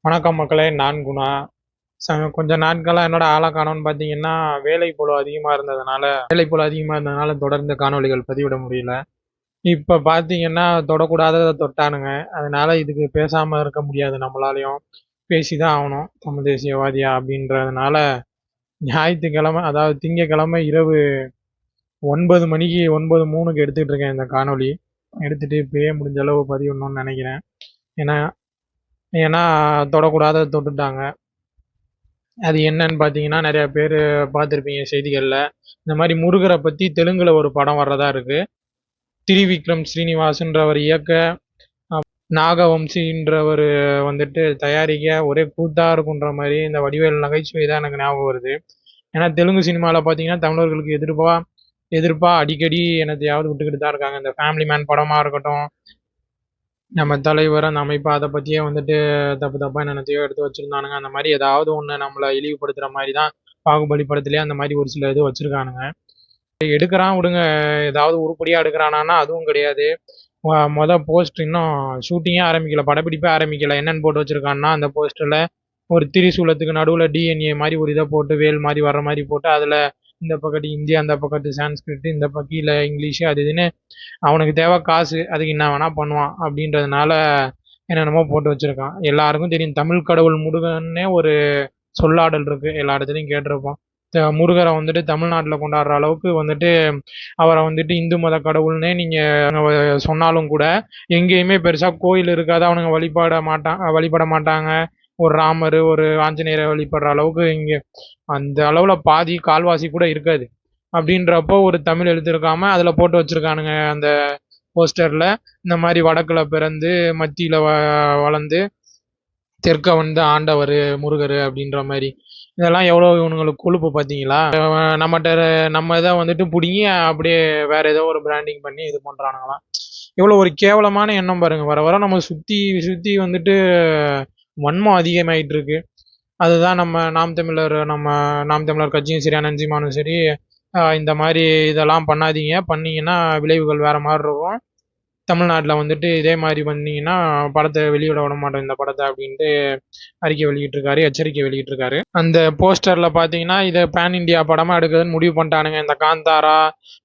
வணக்கம் மக்களே, நான் குணா. கொஞ்ச நாட்களா என்னோட ஆள காணோம்னு பார்த்தீங்கன்னா, வேலைப்பளு அதிகமா இருந்ததுனால தொடர்ந்து காணொளிகள் பதிவிட முடியல. இப்ப பார்த்தீங்கன்னா, தொடக்கூடாதத தொட்டானுங்க. அதனால இதுக்கு பேசாம இருக்க முடியாது நம்மளாலயும். பேசிதான் ஆவணும். தமிழ் தேசியவாதியா அப்படின்றதுனால, ஞாயித்துக்கிழமை அதாவது திங்கட்கிழமை இரவு 9 மணிக்கு 9:03க்கு எடுத்துட்டு இருக்கேன் இந்த காணொளி. எடுத்துட்டு இப்பயே முடிஞ்ச அளவு பதிவிடணும்னு நெனைக்கிறேன். ஏன்னா ஏன்னா தொடக்கூடாதத தொட்டுட்டாங்க. அது என்னன்னு பார்த்தீங்கன்னா, நெறைய பேரு பார்த்துருப்பீங்க செய்திகள்ல. இந்த மாரி முருகர பத்தி தெலுங்குல ஒரு படம் வர்றதா இருக்கு. திரிவிக்ரம் ஸ்ரீனிவாசன்றவர் இயக்க, நாகவம்சின்றவரு வந்துட்டு தயாரிக்க, ஒரே கூத்தா இருக்குன்ற மாரி இந்த வடிவேலு நகைச்சுவை தான் எனக்கு ஞாபகம் வருது. ஏன்னா தெலுங்கு சினிமால பார்த்தீங்கன்னா, தமிழர்களுக்கு எதிர்ப்பா அடிக்கடி என்னத்தையாவது விட்டுக்கிட்டு தான் இருக்காங்க. இந்த ஃபேமிலி மேன் படமா இருக்கட்டும், நம்ம தலைவர், அந்த அமைப்பு அத பத்தியே வந்துட்டு தப்பு தப்பா என்னென்னத்தையோ எடுத்து வச்சிருந்தானுங்க. அந்த மாரி ஏதாவது ஒண்ணு நம்மள இழிவுபடுத்துற மாரி தான் பாகுபலி படத்திலேயே அந்த மாரி ஒரு சில இது வச்சிருக்கானுங்க. எடுக்குறான் விடுங்க, ஏதாவது உருப்படியா எடுக்குறானான்னா அதுவும் கிடையாது. போஸ்ட் இன்னும் ஷூட்டிங்கே ஆரம்பிக்கல, படப்பிடிப்பே ஆரம்பிக்கல. என்னன்னு போட்டு வச்சிருக்கான்னா, அந்த போஸ்டர்ல ஒரு திரிசூலத்துக்கு நடுவுல டிஎன்ஏ மாரி ஒரு இத போட்டு, வேல் மாரி வர்ற மாரி போட்டு, அதுல இந்த பக்கத்து ஹிந்தி, அந்த பக்கத்து சான்ஸ்கிரிட், இந்த கீழ இங்கிலீஷ் அது இதுன்னு அவனுக்கு தேவை காசு. அதுக்கு என்ன வேணா பண்ணுவான். அப்படின்றதுனால என்னென்னமோ போட்டு வச்சிருக்கான். எல்லாருக்கும் தெரியும் தமிழ் கடவுள் முருகன்னே ஒரு சொல்லாடல் இருக்கு. எல்லா இடத்துலயும் கேட்டிருப்போம். முருகரை வந்துட்டு தமிழ்நாட்டுல கொண்டாடுற அளவுக்கு வந்துட்டு அவரை வந்துட்டு இந்து மத கடவுள்னே நீங்க சொன்னாலும் கூட எங்கேயுமே பெருசா கோயில் இருக்காது. அவனுங்க வழிபட மாட்டாங்க. ஒரு ராமர், ஒரு ஆஞ்சநேயரை வழிபடுற அளவுக்கு இங்க அந்த அளவுல பாதி கால்வாசி கூட இருக்காது. அப்படின்றப்போ ஒரு தமிழ் எழுத்து இருக்காம அதுல போட்டு வச்சிருக்கானுங்க அந்த போஸ்டர்ல. இந்த மாதிரி வடக்குல பிறந்து மத்தியில வளர்ந்து தெற்க வந்து ஆண்டவர் முருகர் அப்படின்ற மாதிரி. இதெல்லாம் எவ்வளோ இவனுங்களுக்கு கொழுப்பு பார்த்தீங்களா? நம்ம இதை வந்துட்டு பிடிங்கி அப்படியே வேற ஏதோ ஒரு பிராண்டிங் பண்ணி இது பண்றானுங்களாம். இவ்வளோ ஒரு கேவலமான எண்ணம் பாருங்க. வர வர நம்ம சுத்தி சுத்தி வந்துட்டு வன்மம் அதிகமாயிட்டு இருக்கு. அதுதான் நம்ம நாம் தமிழர் கட்சியும் சரி, அனந்த்சிமானும் சரி, இந்த மாதிரி இதெல்லாம் பண்ணாதீங்க. பண்ணீங்கன்னா விளைவுகள் வேற மாதிரி இருக்கும். தமிழ்நாட்டில் வந்துட்டு இதே மாதிரி பண்ணீங்கன்னா படத்தை வெளியிட விட மாட்டோம் இந்த படத்தை அப்படின்ட்டு எச்சரிக்கை வெளியிட்டிருக்காரு. அந்த போஸ்டர்ல பார்த்தீங்கன்னா இதை பேன் இண்டியா படமா எடுக்குதுன்னு முடிவு பண்ணிட்டானுங்க. இந்த காந்தாரா,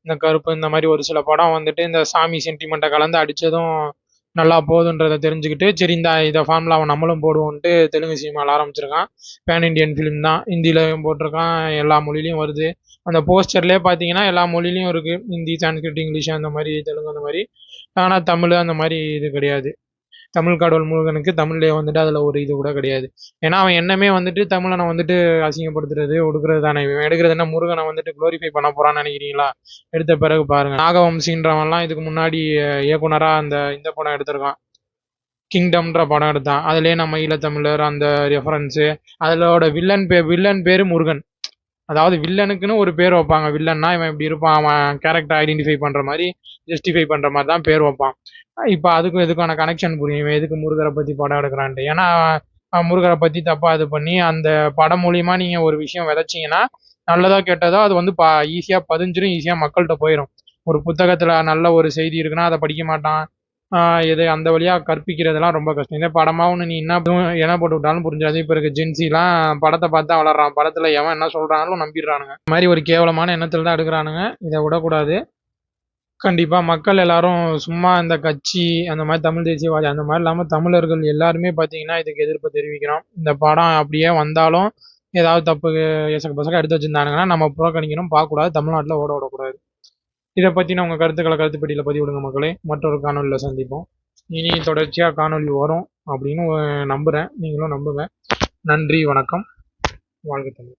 இந்த கருப்பு, இந்த மாதிரி ஒரு சில படம் வந்துட்டு இந்த சாமி சென்டிமெண்ட்டை கலந்து அடிச்சதும் நல்லா போகுதுன்றதை தெரிஞ்சுக்கிட்டு, சரி இதை ஃபார்முலாவை நம்மளும் போடுவோன்ட்டு தெலுங்கு சினிமாவில் ஆரம்பிச்சிருக்கான். பேன் இண்டியன் ஃபிலிம் தான், ஹிந்திலையும் போட்டிருக்கான், எல்லா மொழிலையும் வருது. அந்த போஸ்டர்லேயே பார்த்தீங்கன்னா எல்லா மொழிலையும் இருக்கு. ஹிந்தி, சான்ஸ்கிரிட், இங்கிலீஷ் அந்த மாதிரி, தெலுங்கு அந்த மாதிரி. ஆனால் தமிழ் அந்த மாதிரி இது கிடையாது. தமிழ் கடவுள் முருகனுக்கு தமிழ்லேயே வந்துட்டு அதில் ஒரு இது கூட கிடையாது. ஏன்னா அவன் என்னமே வந்துட்டு தமிழனை வந்துட்டு அசிங்கப்படுத்துறது, ஒடுக்குறது தானே. இவன் எடுக்கிறது என்ன, முருகனை வந்துட்டு குளோரிஃபை பண்ண போறான்னு நினைக்கிறீங்களா? எடுத்த பிறகு பாருங்க. நாகவம்சின்றவன்லாம் இதுக்கு முன்னாடி இயக்குனரா இந்த படம் எடுத்திருக்கான். கிங்டம்ன்ற படம் எடுத்தான். அதுலயே நம்ம ஈழத்தமிழர் அந்த ரெஃபரன்ஸு. அதோட வில்லன் பேரு முருகன். அதாவது வில்லனுக்குன்னு ஒரு பேர் வைப்பாங்க. வில்லன்னா இவன் இப்படி இருப்பான், அவன் கேரக்டர் ஐடென்டிஃபை பண்ற மாதிரி, ஜஸ்டிஃபை பண்ற மாதிரி தான் பேர் வைப்பான். இப்போ அதுக்கும் இதுக்கான கனெக்ஷன் புரியும். இவன் எதுக்கு முருகரை பத்தி படம் எடுக்கிறான்ட்டு. ஏன்னா முருகரை பத்தி தப்பா இது பண்ணி அந்த படம் மூலியமா நீங்க ஒரு விஷயம் விதைச்சிங்கன்னா, நல்லதோ கெட்டதோ அது வந்து ஈஸியா பதிஞ்சிரும், ஈஸியா மக்கள்கிட்ட போயிடும். ஒரு புத்தகத்துல நல்ல ஒரு செய்தி இருக்குன்னா அதை படிக்க மாட்டான். இது அந்த வழியா கற்பிக்கிறதெல்லாம் ரொம்ப கஷ்டம். இதே படமா ஒன்று நீ என்ன போட்டு விட்டாலும் புரிஞ்சாது. இப்போ இருக்க ஜென்சிலாம் படத்தை பார்த்து தான் வளர்றான். படத்துல எவன் என்ன சொல்றானும் நம்பிடுறானுங்க. இந்த மாதிரி ஒரு கேவலமான எண்ணத்துல தான் எடுக்கிறானுங்க. இதை விடக்கூடாது. கண்டிப்பா மக்கள் எல்லாரும் சும்மா இந்த கட்சி அந்த மாதிரி தமிழ் தேசியவாதி அந்த மாதிரி இல்லாம தமிழர்கள் எல்லாருமே பார்த்தீங்கன்னா இதுக்கு எதிர்ப்பு தெரிவிக்கிறோம். இந்த படம் அப்படியே வந்தாலும் ஏதாவது தப்பு எசக பசக எடுத்து வச்சிருந்தானுங்கன்னா நம்ம புறக்கணிக்கணும், பார்க்கக்கூடாது, தமிழ்நாட்டில் ஓட விடக்கூடாது. இதை பற்றின உங்கள் கருத்துக்களை கருத்துப்பெட்டியில் பதிவிடுங்க மக்களே. மற்றொரு காணொலியில் சந்திப்போம். இனி தொடர்ச்சியாக காணொலி வரும் அப்படின்னு நம்புகிறேன். நீங்களும் நம்புங்க. நன்றி, வணக்கம், வாழ்க தமிழ்.